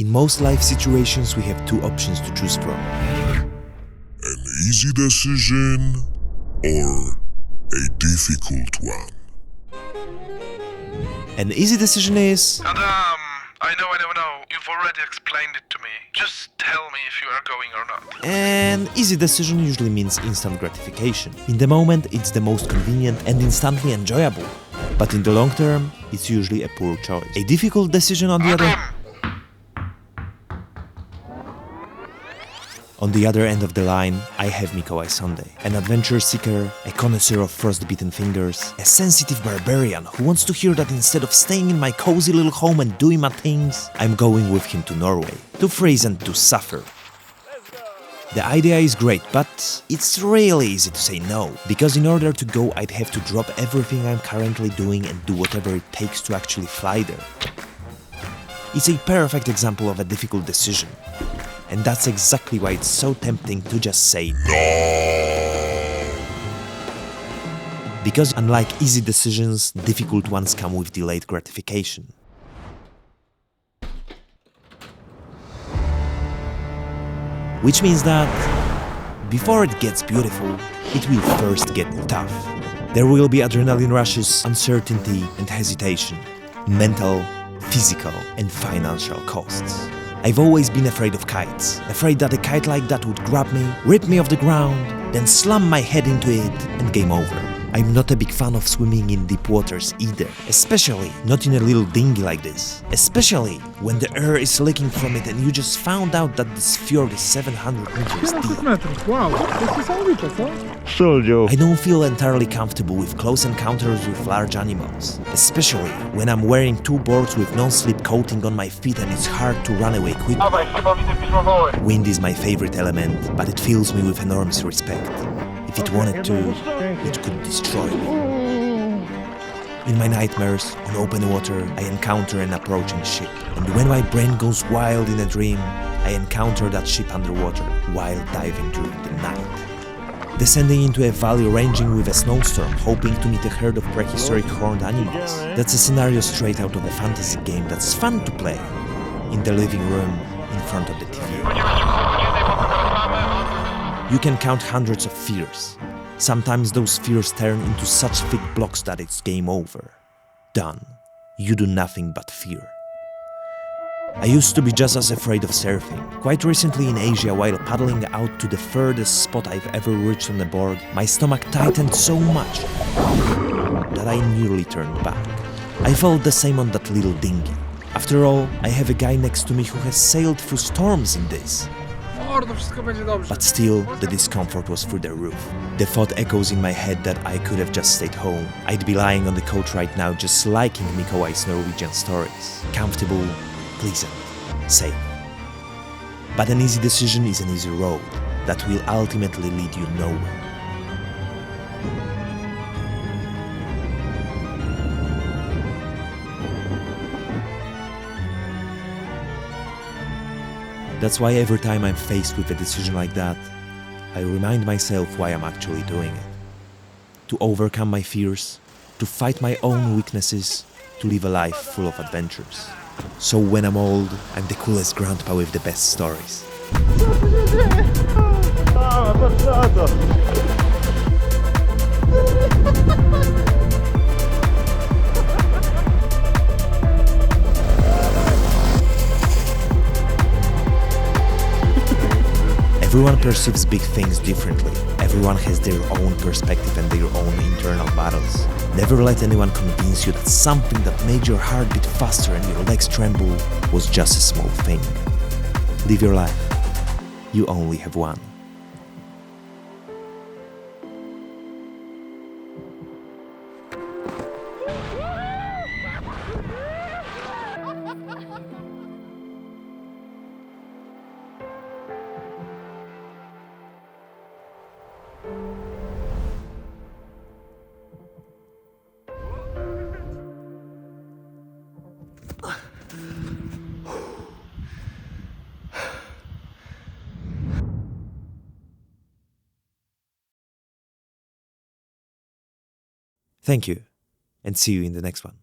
In most life situations, we have two options to choose from. An easy decision or a difficult one? An easy decision is... Adam, I know. You've already explained it to me. Just tell me if you are going or not. An easy decision usually means instant gratification. In the moment, it's the most convenient and instantly enjoyable. But in the long term, it's usually a poor choice. A difficult decision on the other end of the line, I have Mikołaj Sondej, an adventure seeker, a connoisseur of frostbitten fingers, a sensitive barbarian who wants to hear that instead of staying in my cozy little home and doing my things, I'm going with him to Norway, to freeze and to suffer. The idea is great, but it's really easy to say no, because in order to go I'd have to drop everything I'm currently doing and do whatever it takes to actually fly there. It's a perfect example of a difficult decision. And that's exactly why it's so tempting to just say no. Because unlike easy decisions, difficult ones come with delayed gratification. Which means that before it gets beautiful, it will first get tough. There will be adrenaline rushes, uncertainty and hesitation, mental, physical and financial costs. I've always been afraid of kites, afraid that a kite like that would grab me, rip me off the ground, then slam my head into it and game over. I'm not a big fan of swimming in deep waters either, especially not in a little dinghy like this. Especially when the air is leaking from it and you just found out that this fjord is 700 meters deep. Wow, to jest niesamowite, co? I don't feel entirely comfortable with close encounters with large animals, especially when I'm wearing two boards with non-slip coating on my feet and it's hard to run away quickly. Wind is my favorite element, but it fills me with enormous respect. If it wanted to, it could destroy me. In my nightmares, on open water, I encounter an approaching ship. And when my brain goes wild in a dream, I encounter that ship underwater, while diving during the night. Descending into a valley ranging with a snowstorm, hoping to meet a herd of prehistoric horned animals. That's a scenario straight out of a fantasy game that's fun to play. In the living room, in front of the TV. You can count hundreds of fears. Sometimes those fears turn into such thick blocks that it's game over. Done. You do nothing but fear. I used to be just as afraid of surfing. Quite recently in Asia, while paddling out to the furthest spot I've ever reached on a board, my stomach tightened so much that I nearly turned back. I felt the same on that little dinghy. After all, I have a guy next to me who has sailed through storms in this. But still, the discomfort was through the roof. The thought echoes in my head that I could have just stayed home. I'd be lying on the couch right now just liking Mikołaj's Norwegian stories. Comfortable, pleasant, safe. But an easy decision is an easy road that will ultimately lead you nowhere. That's why every time I'm faced with a decision like that, I remind myself why I'm actually doing it. To overcome my fears, to fight my own weaknesses, to live a life full of adventures. So when I'm old, I'm the coolest grandpa with the best stories. Everyone perceives big things differently. Everyone has their own perspective and their own internal battles. Never let anyone convince you that something that made your heart beat faster and your legs tremble was just a small thing. Live your life. You only have one. Thank you, and see you in the next one.